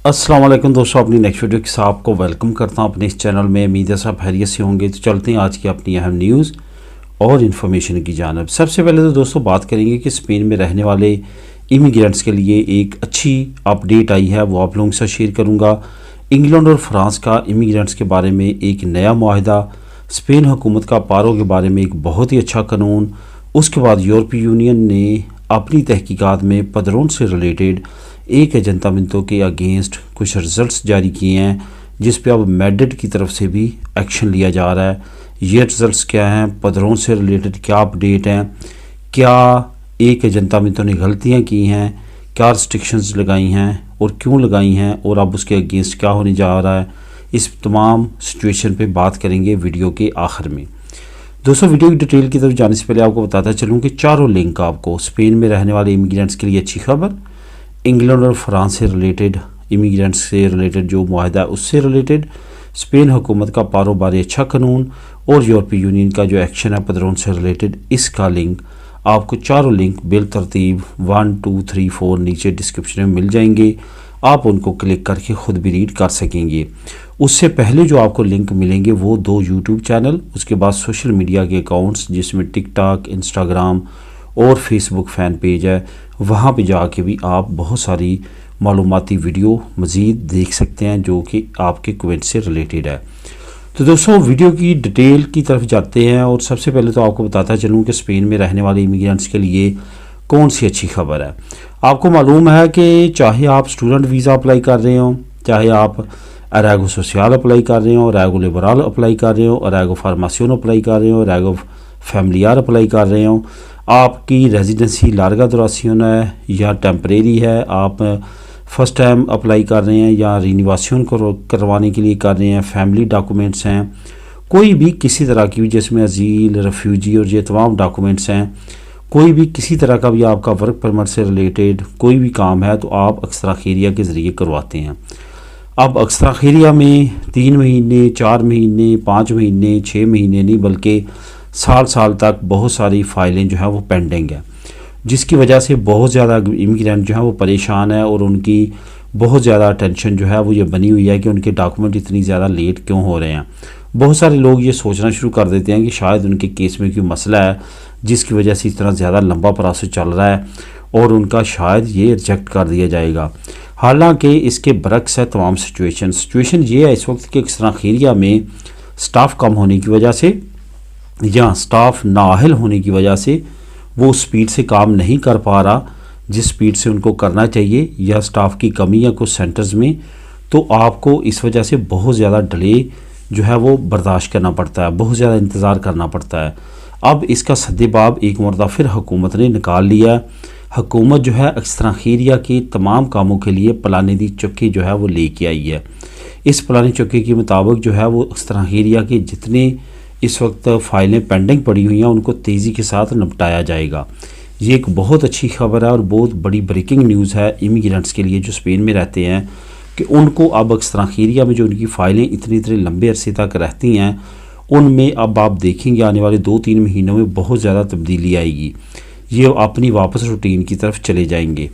अस्सलाम वालेकुम दोस्तों, अपनी नेक्स्ट वीडियो के साथ आपको वेलकम करता हूं अपने इस चैनल में। उम्मीद है सब खैरियत से होंगे। तो चलते हैं आज की अपनी अहम न्यूज़ और इन्फॉर्मेशन की जानिब। सबसे पहले तो दोस्तों बात करेंगे कि स्पेन में रहने वाले इमिग्रेंट्स के लिए एक अच्छी अपडेट आई है, वो आप लोगों के साथ शेयर करूँगा। इंग्लैंड और फ्रांस का इमिग्रेंट्स के बारे में एक नया मुआहदा, स्पेन हुकूमत का पारों के बारे में एक बहुत ही अच्छा कानून, उसके बाद यूरोपीय यूनियन ने अपनी तहकीकात में पदरों से रिलेटेड एक अजेंदामिंतों के अगेंस्ट कुछ रिज़ल्ट्स जारी किए हैं, जिस पे अब मैड्रिड की तरफ से भी एक्शन लिया जा रहा है। ये रिज़ल्ट्स क्या हैं, पदरों से रिलेटेड क्या अपडेट हैं, क्या एक अजेंदामिंतों ने गलतियां की हैं, क्या रिस्ट्रिक्शंस लगाई हैं और क्यों लगाई हैं, और अब उसके अगेंस्ट क्या होने जा रहा है, इस तमाम सिचुएशन पे बात करेंगे वीडियो के आखिर में। दोस्तों वीडियो की डिटेल की तरफ जाने से पहले आपको बताता चलूँ कि चारों लिंक आपको स्पेन में रहने वाले इमिग्रेंट्स के लिए अच्छी खबर, इंग्लैंड और फ्रांस से रिलेटेड इमिग्रेंट्स से रिलेटेड जो मुआहदा है उससे रिलेटेड, स्पेन हुकूमत का पारोबारी अच्छा कानून और यूरोपीय यूनियन का जो एक्शन है पदरों से रिलेटेड, इसका लिंक आपको चारों लिंक बिल तरतीब 1, 2, 3, 4 नीचे डिस्क्रिप्शन में मिल जाएंगे। आप उनको क्लिक करके ख़ुद भी रीड कर सकेंगे। उससे पहले जो आपको लिंक मिलेंगे वो 2 यूट्यूब चैनल, उसके बाद सोशल मीडिया के अकाउंट्स जिसमें टिकटॉक, इंस्टाग्राम और फेसबुक फ़ैन पेज है। वहाँ पे जाके भी आप बहुत सारी मालूमाती वीडियो मज़ीद देख सकते हैं जो कि आपके क्वेश्चन से रिलेटेड है। तो दोस्तों वीडियो की डिटेल की तरफ जाते हैं और सबसे पहले तो आपको बताता चलूँ कि स्पेन में रहने वाले इमिग्रेंट्स के लिए कौन सी अच्छी खबर है। आपको मालूम है कि चाहे आप स्टूडेंट वीज़ा अप्लाई कर रहे हो, चाहे आप अरेगो सोशल अप्लाई कर रहे हो, अरेगो लिबरल अप्लाई कर रहे हो, अरेगो फार्मासियोन अप्लाई कर रहे हो, अरेगो फैमिलियार अप्लाई कर रहे हो, आपकी रेजिडेंसी लार्गा दुरासियोन है या टेम्परेरी है, आप फर्स्ट टाइम अप्लाई कर रहे हैं या रिनिवासियोन करवाने के लिए कर रहे हैं, फैमिली डॉक्यूमेंट्स हैं, कोई भी किसी तरह की जिसमें अजील, रेफ्यूजी और ये तमाम डॉक्यूमेंट्स हैं, कोई भी किसी तरह का भी आपका वर्क परमिट से रिलेटेड कोई भी काम है तो आप अक्सर खैरिया के ज़रिए करवाते हैं। अब अक्सर खैरिया में 3 महीने, 4 महीने, 5 महीने, 6 महीने नहीं बल्कि साल साल तक बहुत सारी फ़ाइलें जो हैं वो पेंडिंग है, जिसकी वजह से बहुत ज़्यादा इमिग्रेंट जो है वो परेशान है और उनकी बहुत ज़्यादा टेंशन जो है वो ये बनी हुई है कि उनके डॉक्यूमेंट इतनी ज़्यादा लेट क्यों हो रहे हैं। बहुत सारे लोग ये सोचना शुरू कर देते हैं कि शायद उनके केस में कोई मसला है जिसकी वजह से इस तरह ज़्यादा लंबा प्रोसेस चल रहा है और उनका शायद ये रिजेक्ट कर दिया जाएगा। हालांकि इसके बरक्स है तमाम सिचुएशन ये है इस वक्त कि अक्सर खैरिया में स्टाफ कम होने की वजह से या स्टाफ नाअहल होने की वजह से वो स्पीड से काम नहीं कर पा रहा जिस स्पीड से उनको करना चाहिए, या स्टाफ की कमी है कुछ सेंटर्स में, तो आपको इस वजह से बहुत ज़्यादा डिले जो है वो बर्दाश्त करना पड़ता है, बहुत ज़्यादा इंतज़ार करना पड़ता है। अब इसका सद्देबाब एक मरतबा फिर हुकूमत ने निकाल लिया। हुकूमत जो है अक्सर खैरिया के तमाम कामों के लिए प्लान दी चौकी जो है वो लेके आई है। इस प्लान चौकी के मुताबिक जो है वो अक्सर खैरिया के जितने इस वक्त फ़ाइलें पेंडिंग पड़ी हुई हैं उनको तेज़ी के साथ निपटाया जाएगा। ये एक बहुत अच्छी खबर है और बहुत बड़ी ब्रेकिंग न्यूज़ है इमिग्रेंट्स के लिए जो स्पेन में रहते हैं कि उनको अब अक्सर खैरिया में जो उनकी फ़ाइलें इतने लंबे अरसे तक रहती हैं उनमें अब आप देखेंगे आने वाले 2-3 महीनों में बहुत ज़्यादा तब्दीली आएगी। ये अपनी वापस रूटीन की तरफ चले जाएंगे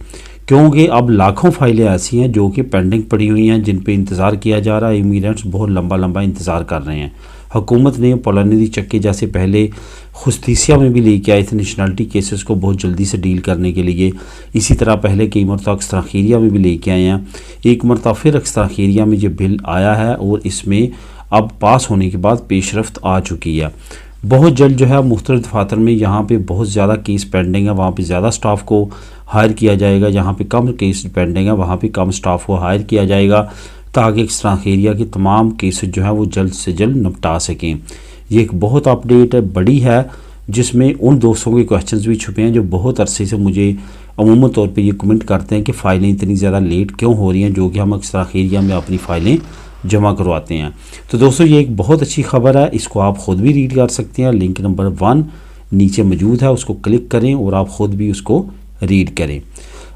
क्योंकि अब लाखों फ़ाइलें ऐसी हैं जो कि पेंडिंग पड़ी हुई हैं जिन पे इंतज़ार किया जा रहा है। इमिग्रेंट्स बहुत लंबा इंतज़ार कर रहे हैं। हुकूमत ने पोलानिदी चक्के जैसे पहले खुस्तीसिया में भी लेके आए थे नेशनलिटी केसेस को बहुत जल्दी से डील करने के लिए, इसी तरह पहले कई मरतबा अक्सर खैरिया में भी लेके आए हैं। एक मरतबा फिर अक्सर खैरिया में ये बिल आया है और इसमें अब पास होने के बाद पेशरफ्त आ चुकी है। बहुत जल्द जो है मुख्तलिफ दफातर में यहाँ पे बहुत ज़्यादा केस पेंडिंग है, वहाँ पे ज़्यादा स्टाफ को हायर किया जाएगा, जहाँ पे कम केस पेंडिंग है वहाँ पे कम स्टाफ को हायर किया जाएगा ताकि अक्सर खैरिया के तमाम केसेस जो है वो जल्द से जल्द निपटा सकें। ये एक बहुत अपडेट है, बड़ी है, जिसमें उन दोस्तों के क्वेश्चंस भी छुपे हैं जो बहुत अरसे से मुझे अमूमन तौर पे ये कमेंट करते हैं कि फ़ाइलें इतनी ज़्यादा लेट क्यों हो रही हैं, जो कि हम अक्सर खैरिया में अपनी फ़ाइलें जमा करवाते हैं। तो दोस्तों ये एक बहुत अच्छी खबर है, इसको आप ख़ुद भी रीड कर सकते हैं। लिंक नंबर 1 नीचे मौजूद है, उसको क्लिक करें और आप ख़ुद भी उसको रीड करें।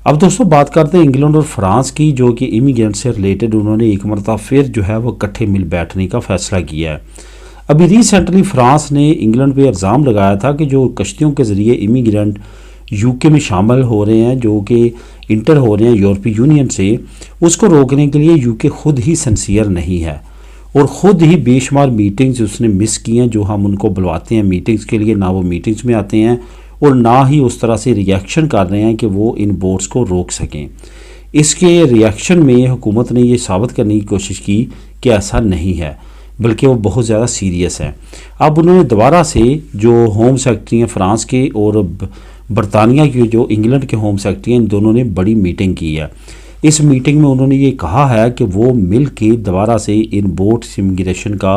अब दोस्तों बात करते हैं इंग्लैंड और फ्रांस की, जो कि इमिग्रेंट से रिलेटेड उन्होंने एक मरतबा फिर जो है वो इकट्ठे मिल बैठने का फ़ैसला किया है। अभी रिसेंटली फ्रांस ने इंग्लैंड पे इल्ज़ाम लगाया था कि जो कश्तियों के ज़रिए इमिग्रेंट यूके में शामिल हो रहे हैं, जो कि इंटर हो रहे हैं यूरोपीय यूनियन से, उसको रोकने के लिए यूके खुद ही सिंसियर नहीं है और ख़ुद ही बेशुमार मीटिंग्स उसने मिस की हैं। जो हम उनको बुलवाते हैं मीटिंग्स के लिए, ना वो मीटिंग्स में आते हैं और ना ही उस तरह से रिएक्शन कर रहे हैं कि वो इन बोर्ड्स को रोक सकें। इसके रिएक्शन में हुकूमत ने ये साबित करने की कोशिश की कि ऐसा नहीं है, बल्कि वो बहुत ज़्यादा सीरियस है। अब उन्होंने दोबारा से जो होम सेक्रेटरी हैं फ्रांस के और बरतानिया के जो इंग्लैंड के होम सेक्रेटरी हैं, इन दोनों ने बड़ी मीटिंग की है। इस मीटिंग में उन्होंने ये कहा है कि वो मिल के दोबारा से इन बोट्स इमिग्रेशन का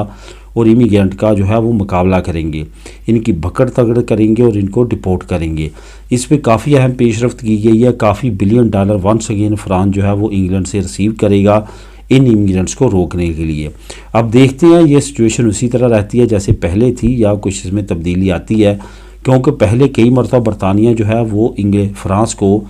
और इमिग्रेंट का जो है वो मुकाबला करेंगे, इनकी भकड़ तगड़ करेंगे और इनको डिपोर्ट करेंगे। इस पे काफ़ी अहम पेशरफ्त की गई है। काफ़ी $बिलियन वंस अगेन फ्रांस जो है वो इंग्लैंड से रिसीव करेगा इन इमिग्रेंट्स को रोकने के लिए। अब देखते हैं ये सिचुएशन उसी तरह रहती है जैसे पहले थी या कुछ इसमें तब्दीली आती है, क्योंकि पहले कई मरतबा बरतानिया जो है वो फ्रांस को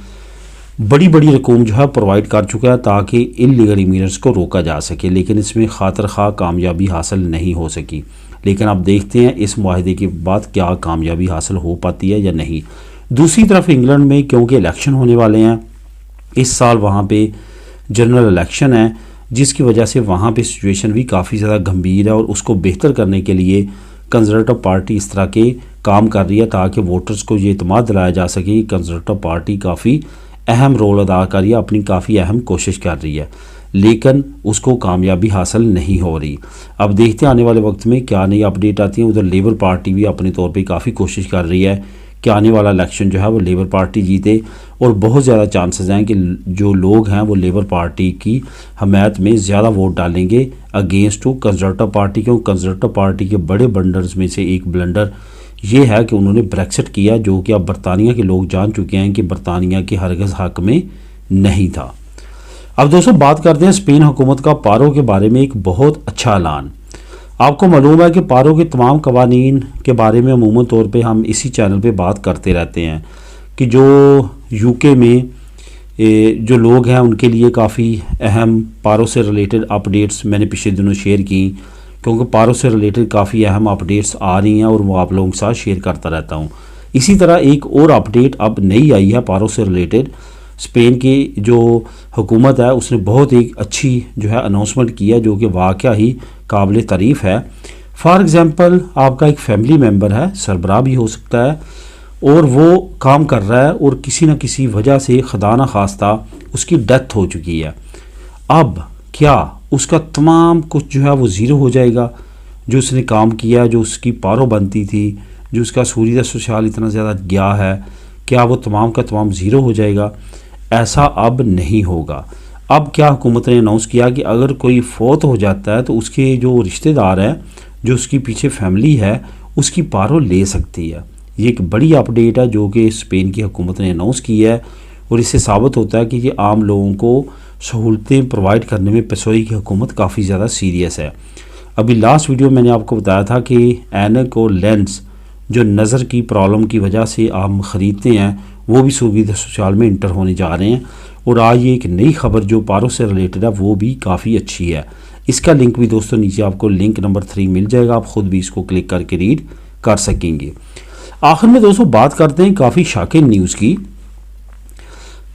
बड़ी बड़ी रकूम जो है प्रोवाइड कर चुका है ताकि इल्लीगल इमिग्रेंट्स को रोका जा सके, लेकिन इसमें खातर खा कामयाबी हासिल नहीं हो सकी। लेकिन अब देखते हैं इस मुआहदे के बाद क्या कामयाबी हासिल हो पाती है या नहीं। दूसरी तरफ इंग्लैंड में क्योंकि इलेक्शन होने वाले हैं इस साल, वहाँ पे जनरल इलेक्शन है, जिसकी वजह से वहाँ पे सिचुएशन भी काफ़ी ज़्यादा गंभीर है और उसको बेहतर करने के लिए कंजर्वेटिव पार्टी इस तरह के काम कर रही है ताकि वोटर्स को ये इत्मीद दिलाया जा सके कि कंजर्वेटिव पार्टी काफ़ी अहम रोल अदा कर रही है, अपनी काफ़ी अहम कोशिश कर रही है, लेकिन उसको कामयाबी हासिल नहीं हो रही। अब देखते हैं आने वाले वक्त में क्या नई अपडेट आती है। उधर लेबर पार्टी भी अपने तौर पे काफ़ी कोशिश कर रही है कि आने वाला इलेक्शन जो है वो लेबर पार्टी जीते और बहुत ज़्यादा चांसेस हैं कि जो लोग हैं वो लेबर पार्टी की हमायत में ज़्यादा वोट डालेंगे अगेंस्ट टू कंजर्वेटिव पार्टी। क्योंकि कंजर्वेटिव पार्टी के बड़े ब्लंडर्स में से एक ब्लंडर ये है कि उन्होंने ब्रेक्सिट किया, जो कि अब बरतानिया के लोग जान चुके हैं कि बरतानिया के हरगिज़ हक में नहीं था। अब दोस्तों बात करते हैं स्पेन हुकूमत का पारो के बारे में एक बहुत अच्छा ऐलान। आपको मालूम है कि पारो के तमाम कवानीन के बारे में अमूमन तौर पे हम इसी चैनल पे बात करते रहते हैं कि जो यूके में जो लोग हैं उनके लिए काफ़ी अहम पारो से रिलेटेड अपडेट्स मैंने पिछले दिनों शेयर की, क्योंकि पारो से रिलेटेड काफ़ी अहम अपडेट्स आ रही हैं और वो आप लोगों के साथ शेयर करता रहता हूँ। इसी तरह एक और अपडेट अब नई आई है पारो से रिलेटेड। स्पेन की जो हुकूमत है उसने बहुत एक अच्छी जो है अनाउंसमेंट की है, जो कि वाक़या ही काबिल तारीफ़ है। फॉर एग्ज़ाम्पल आपका एक फैमिली मेम्बर है, सरबराह भी हो सकता है, और वो काम कर रहा है और किसी न किसी वजह से खुदा न खास्ता उसकी डेथ हो चुकी है। अब क्या उसका तमाम कुछ जो है वो ज़ीरो हो जाएगा? जो उसने काम किया, जो उसकी पारो बनती थी, जो उसका सूरीदा सोशल इतना ज़्यादा गया है, क्या वो तमाम का तमाम ज़ीरो हो जाएगा? ऐसा अब नहीं होगा। अब क्या हुकूमत ने अनाउंस किया कि अगर कोई फौत हो जाता है तो उसके जो रिश्तेदार हैं, जो उसकी पीछे फैमिली है, उसकी पारो ले सकती है। ये एक बड़ी अपडेट है जो कि स्पेन की हुकूमत ने अनाउंस की है और इससे साबित होता है कि ये आम लोगों को सहूलतें प्रोवाइड करने में पसोई की हुकूमत काफ़ी ज़्यादा सीरियस है। अभी लास्ट वीडियो मैंने आपको बताया था कि ऐनक और लेंस जो नज़र की प्रॉब्लम की वजह से हम ख़रीदते हैं वो भी सूबीदा सोशल में इंटर होने जा रहे हैं। और आज ये एक नई खबर जो पारो से रिलेटेड है वो भी काफ़ी अच्छी है। इसका लिंक भी दोस्तों नीचे आपको लिंक नंबर 3 मिल जाएगा, आप ख़ुद भी इसको क्लिक करके रीड कर सकेंगे। आखिर में दोस्तों बात करते हैं काफ़ी शॉकिंग न्यूज़ की।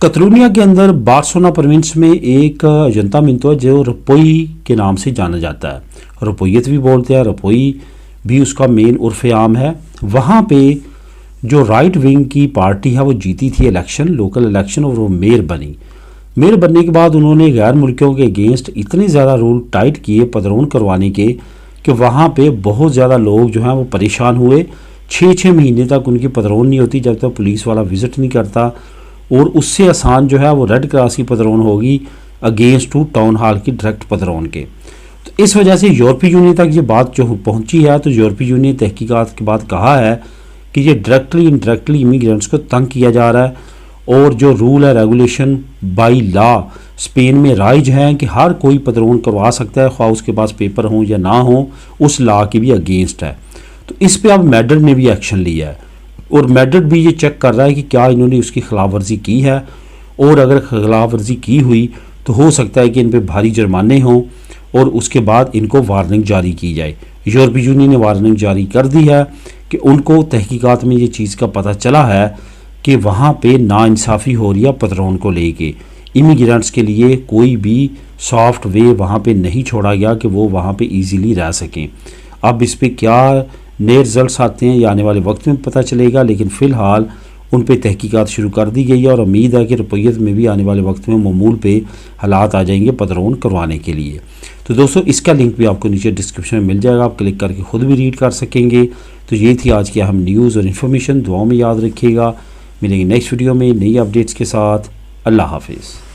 कतरूनिया के अंदर बार्सिलोना प्रोविंस में एक अयंतामिento है जो रपोई के नाम से जाना जाता है, रपोयत भी बोलते हैं, रपोई भी उसका मेन उर्फ आम है। वहाँ पे जो राइट विंग की पार्टी है वो जीती थी इलेक्शन, लोकल इलेक्शन, और वो मेयर बनी। मेयर बनने के बाद उन्होंने गैर मुल्कियों के अगेंस्ट इतने ज़्यादा रूल टाइट किए पदरोन करवाने के कि वहाँ पे बहुत ज़्यादा लोग जो हैं वो परेशान हुए। 6-6 महीने तक उनकी पदरोन नहीं होती जब तक पुलिस वाला विज़िट नहीं करता, और उससे आसान जो है वो रेड क्रॉस की पदरोन होगी अगेंस्ट टू टाउन हॉल की डायरेक्ट पदरोन के। तो इस वजह से यूरोपीय यूनियन तक ये बात जो पहुंची है, तो यूरोपीय यूनियन तहकीकात के बाद कहा है कि ये डायरेक्टली इनडायरेक्टली इमिग्रेंट्स को तंग किया जा रहा है, और जो रूल है रेगुलेशन बाई लॉ स्पेन में राइज है कि हर कोई पदरोन करवा सकता है, ख्वाह उसके पास पेपर हों या ना हो, उस लॉ के भी अगेंस्ट है। तो इस पर अब मैड्रिड ने भी एक्शन लिया है और मैड्रिड भी ये चेक कर रहा है कि क्या इन्होंने उसकी खिलाफ वर्जी की है, और अगर खिलाफ वर्जी की हुई तो हो सकता है कि इन पर भारी जुर्माने हों और उसके बाद इनको वार्निंग जारी की जाए। यूरोपीय यूनियन ने वार्निंग जारी कर दी है कि उनको तहकीकात में ये चीज़ का पता चला है कि वहाँ पे नाइंसाफ़ी हो रही है पतरौन को लेके। इमिग्रेंट्स के लिए कोई भी सॉफ्ट वे वहाँ पे नहीं छोड़ा गया कि वो वहाँ पे इजीली रह सकें। अब इस पे क्या नए रिजल्ट्स आते हैं ये आने वाले वक्त में पता चलेगा, लेकिन फ़िलहाल उन पे तहकीकात शुरू कर दी गई है और उम्मीद है कि रुपैयत में भी आने वाले वक्त में मामूल पे हालात आ जाएंगे पतरौन करवाने के लिए। तो दोस्तों इसका लिंक भी आपको नीचे डिस्क्रिप्शन में मिल जाएगा, आप क्लिक करके ख़ुद भी रीड कर सकेंगे। तो ये थी आज की अहम न्यूज़ और इन्फॉर्मेशन। दुआओं में याद रखिएगा। मिलेंगे नेक्स्ट वीडियो में नई अपडेट्स के साथ। अल्लाह हाफिज़।